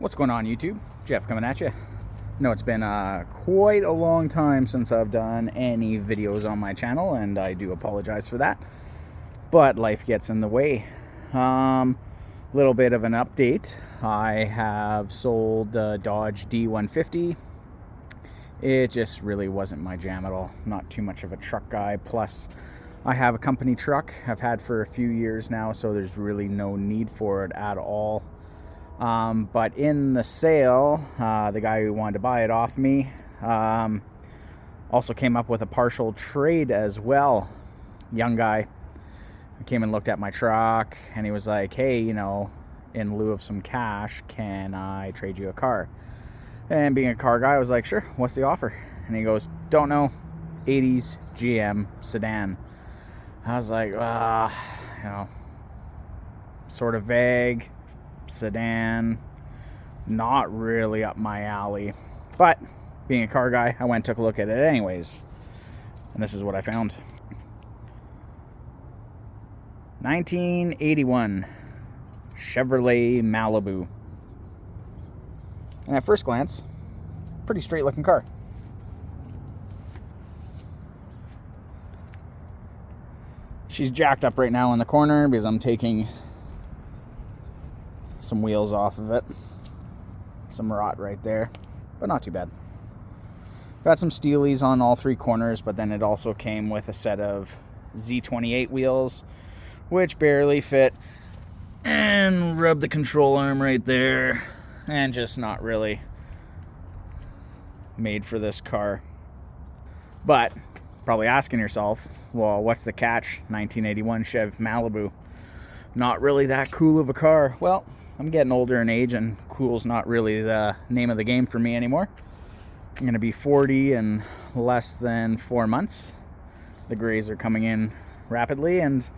What's going on, YouTube? Jeff coming at you. No, it's been quite a long time since I've done any videos on my channel, and I do apologize for that. But life gets in the way. Little bit of an update. I have sold the Dodge D150. It just really wasn't my jam at all. Not too much of a truck guy. Plus, I have a company truck I've had for a few years now, so there's really no need for it at all. But in the sale, the guy who wanted to buy it off me also came up with a partial trade as well. Young guy came and looked at my truck, and he was like, hey, you know, in lieu of some cash, can I trade you a car? And being a car guy, I was like, sure, what's the offer? And he goes, don't know, 80s GM sedan. I was like, sort of vague. Sedan, not really up my alley, but being a car guy, I went and took a look at it anyways, and this is what I found. 1981 Chevrolet Malibu, and at first glance, pretty straight looking car. She's jacked up right now in the corner because I'm taking some wheels off of it. Some rot right there, but not too bad. Got some steelies on all three corners, but then it also came with a set of Z28 wheels, which barely fit, and rub the control arm right there, and just not really made for this car. But probably asking yourself, well, what's the catch? 1981 Chev Malibu, not really that cool of a car. Well, I'm getting older in age, and cool's not really the name of the game for me anymore. I'm going to be 40 in less than 4 months. The grays are coming in rapidly, and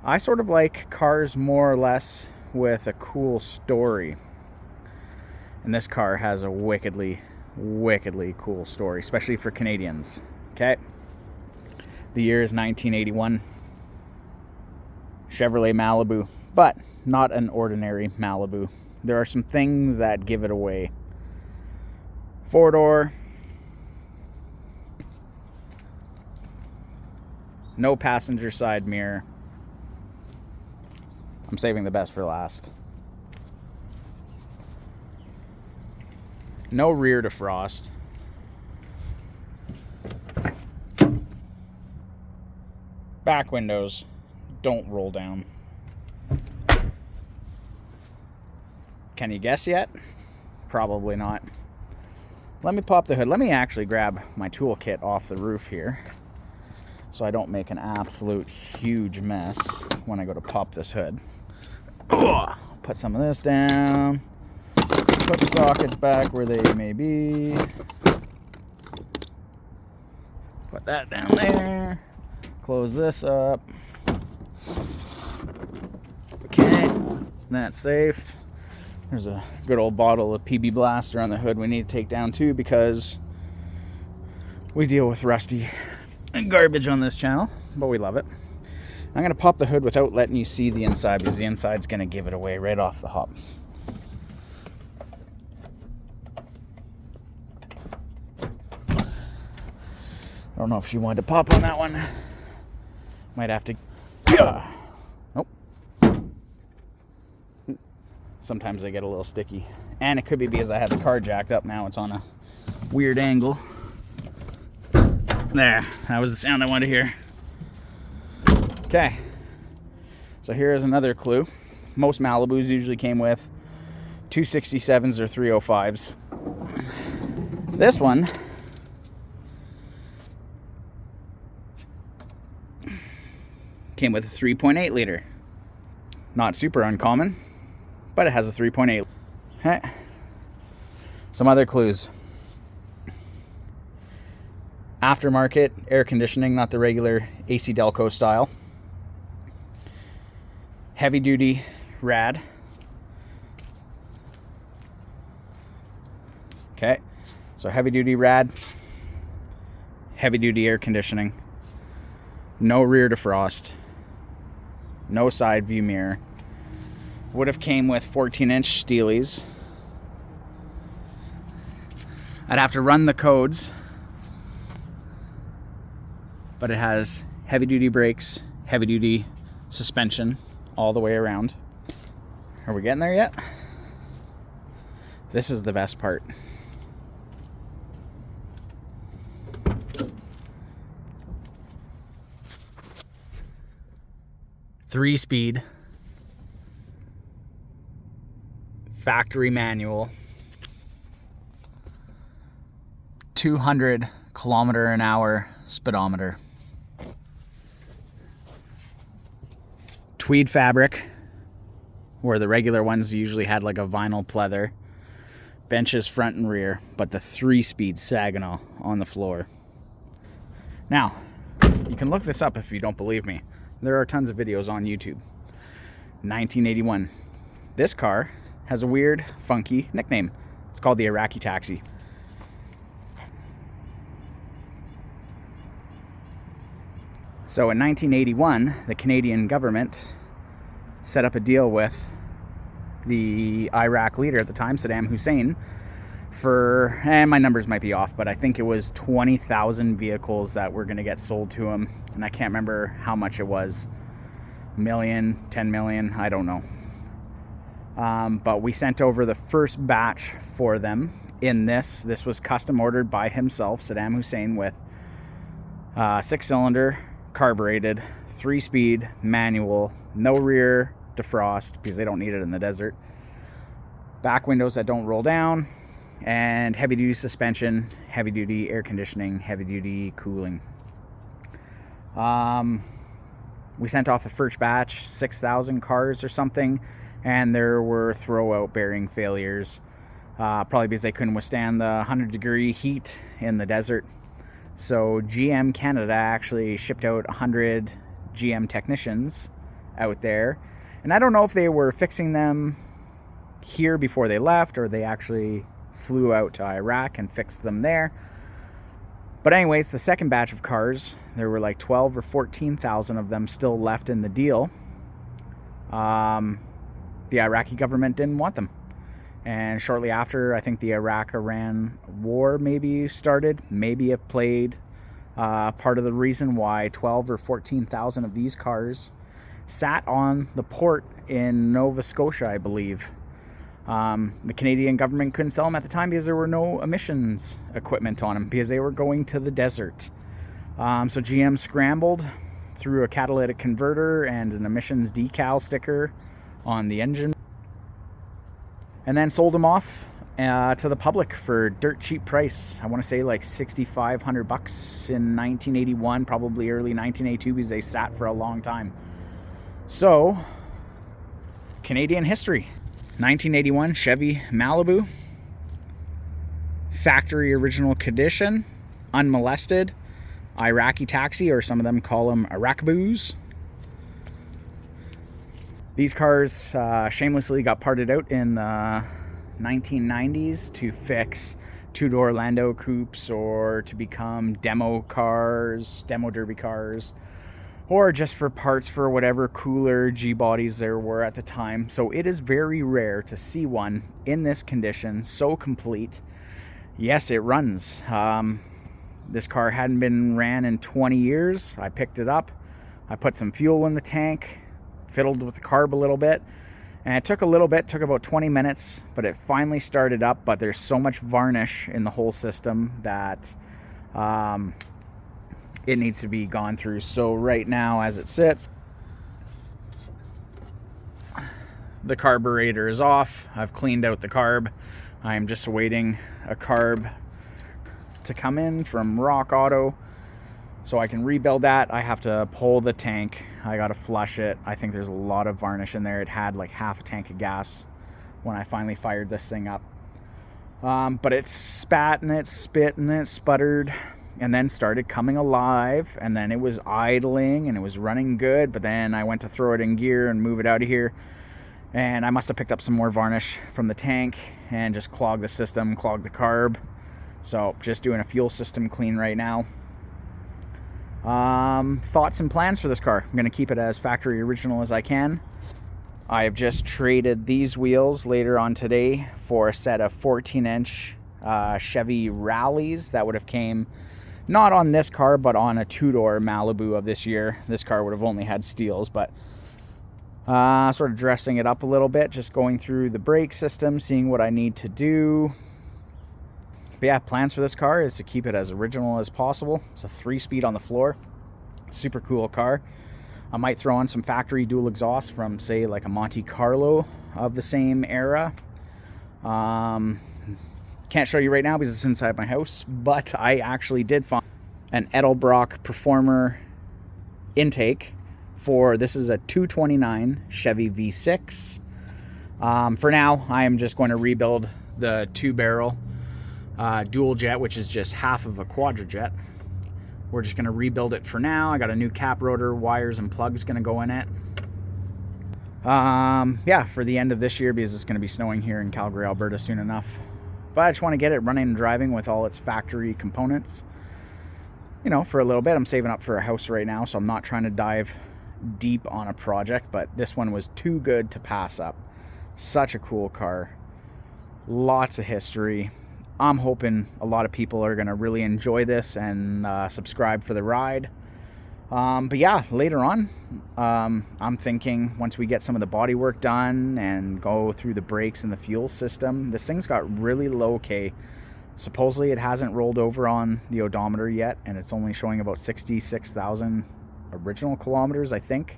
I sort of like cars more or less with a cool story. And this car has a wickedly cool story, especially for Canadians. Okay? The year is 1981. Chevrolet Malibu, but not an ordinary Malibu. There are some things that give it away. 4-door, no passenger side mirror. I'm saving the best for last. No rear defrost. Back windows don't roll down. Can you guess yet? Probably not. Let me pop the hood. Let me actually grab my toolkit off the roof here so I don't make an absolute huge mess when I go to pop this hood. Put some of this down. Put the sockets back where they may be. Put that down there. Close this up. Okay, that's safe. There's a good old bottle of PB Blaster on the hood we need to take down too, because we deal with rusty and garbage on this channel, but we love it. I'm going to pop the hood without letting you see the inside, because the inside's going to give it away right off the hop. I don't know if she wanted to pop on that one. Might have to... Nope. Sometimes they get a little sticky. And it could be because I had the car jacked up. Now it's on a weird angle. There. That was the sound I wanted to hear. Okay. So here's another clue. Most Malibus usually came with 267s or 305s. This one came with a 3.8 liter. Not super uncommon, but it has a 3.8. Okay. Some other clues. Aftermarket air conditioning, not the regular AC Delco style. Heavy duty rad. Okay, so heavy duty rad, heavy duty air conditioning, no rear defrost, no side view mirror. Would have came with 14-inch steelies, I'd have to run the codes, but it has heavy duty brakes, heavy duty suspension all the way around. Are we getting there yet? This is the best part. Three-speed, factory manual, 200 km/h speedometer. Tweed fabric, where the regular ones usually had like a vinyl pleather. Benches front and rear, but the 3-speed Saginaw on the floor. Now, you can look this up if you don't believe me. There are tons of videos on YouTube. 1981. This car has a weird, funky nickname. It's called the Iraqi taxi. So in 1981, the Canadian government set up a deal with the Iraq leader at the time, Saddam Hussein, for, and my numbers might be off, but I think it was 20,000 vehicles that were going to get sold to him. And I can't remember how much it was. Million, 10 million, I don't know. But we sent over the first batch for them in this. This was custom ordered by himself, Saddam Hussein, with 6-cylinder, carbureted, 3-speed, manual, no rear defrost because they don't need it in the desert. Back windows that don't roll down, and heavy duty suspension, heavy duty air conditioning, heavy duty cooling. We sent off the first batch, 6,000 cars or something, and there were throwout bearing failures, probably because they couldn't withstand the 100-degree heat in the desert. So GM Canada actually shipped out 100 GM technicians out there, and I don't know if they were fixing them here before they left, or they actually flew out to Iraq and fixed them there. But anyways, the second batch of cars, there were like 12 or 14,000 of them still left in the deal. The Iraqi government didn't want them. And shortly after, I think the Iraq-Iran war maybe started, maybe it played part of the reason why 12 or 14,000 of these cars sat on the port in Nova Scotia, I believe. The Canadian government couldn't sell them at the time because there were no emissions equipment on them because they were going to the desert. So GM scrambled through a catalytic converter and an emissions decal sticker on the engine, and then sold them off to the public for dirt cheap price. I want to say like $6,500 in 1981, probably early 1982, because they sat for a long time. So, Canadian history. 1981 Chevy Malibu, factory original condition, unmolested, Iraqi taxi, or some of them call them Iraqboos. These cars shamelessly got parted out in the 1990s to fix two-door Lando coupes, or to become demo cars, demo derby cars, or just for parts for whatever cooler G-bodies there were at the time. So it is very rare to see one in this condition, so complete. Yes, it runs. This car hadn't been ran in 20 years. I picked it up. I put some fuel in the tank, fiddled with the carb a little bit, and it took a little bit, took about 20 minutes, but it finally started up. But there's so much varnish in the whole system that it needs to be gone through. So right now, as it sits, the carburetor is off. I've cleaned out the carb. I am just awaiting a carb to come in from Rock Auto so I can rebuild that. I have to pull the tank. I got to flush it. I think there's a lot of varnish in there. It had like half a tank of gas when I finally fired this thing up. But it spat and it spit and it sputtered, and then started coming alive, and then it was idling and it was running good, but then I went to throw it in gear and move it out of here, and I must have picked up some more varnish from the tank and just clogged the system, clogged the carb. So just doing a fuel system clean right now. Thoughts and plans for this car. I'm going to keep it as factory original as I can. I have just traded these wheels later on today for a set of 14-inch Chevy Rallies that would have came not on this car, but on a two-door Malibu of this year. This car would have only had steels, but sort of dressing it up a little bit, just going through the brake system, seeing what I need to do. But yeah, plans for this car is to keep it as original as possible. It's a 3-speed on the floor. Super cool car. I might throw on some factory dual exhaust from, say, like a Monte Carlo of the same era. Can't show you right now because it's inside my house, but I actually did find an Edelbrock Performer intake for, this is a 229 Chevy V6. For now, I am just going to rebuild the 2-barrel dual jet, which is just half of a quadrajet. We're just going to rebuild it for now. I got a new cap rotor, wires and plugs going to go in it. Yeah, for the end of this year, because it's going to be snowing here in Calgary, Alberta soon enough. But I just want to get it running and driving with all its factory components, you know, for a little bit. I'm saving up for a house right now, so I'm not trying to dive deep on a project, but this one was too good to pass up. Such a cool car. Lots of history. I'm hoping a lot of people are going to really enjoy this and subscribe for the ride. But yeah, later on, I'm thinking once we get some of the body work done and go through the brakes and the fuel system, this thing's got really low K. Supposedly it hasn't rolled over on the odometer yet, and it's only showing about 66,000 original kilometers, I think.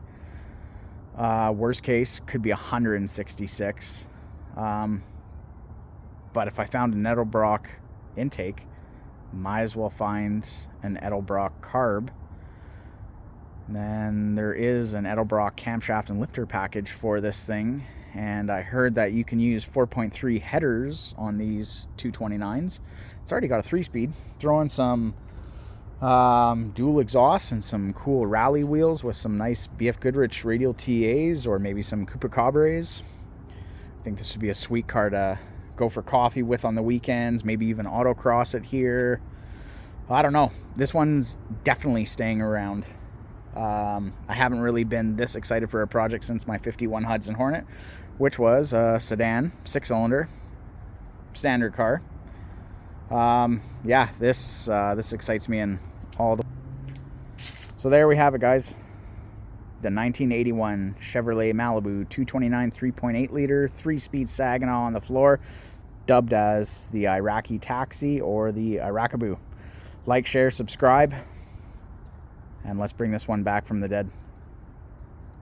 Worst case could be 166. But if I found an Edelbrock intake, might as well find an Edelbrock carb. Then there is an Edelbrock camshaft and lifter package for this thing, and I heard that you can use 4.3 headers on these 229s. It's already got a 3-speed. Throw in some dual exhausts and some cool rally wheels with some nice BF Goodrich radial TAs, or maybe some Cupacabres. I think this would be a sweet car to go for coffee with on the weekends, maybe even autocross it here. I don't know. This one's definitely staying around. I haven't really been this excited for a project since my 51 Hudson Hornet, which was a sedan, 6-cylinder, standard car. Yeah, this excites me in all the... So there we have it, guys. The 1981 Chevrolet Malibu 229 3.8 liter 3-speed Saginaw on the floor, dubbed as the Iraqi taxi or the Iraqaboo. Like, share, subscribe, and let's bring this one back from the dead.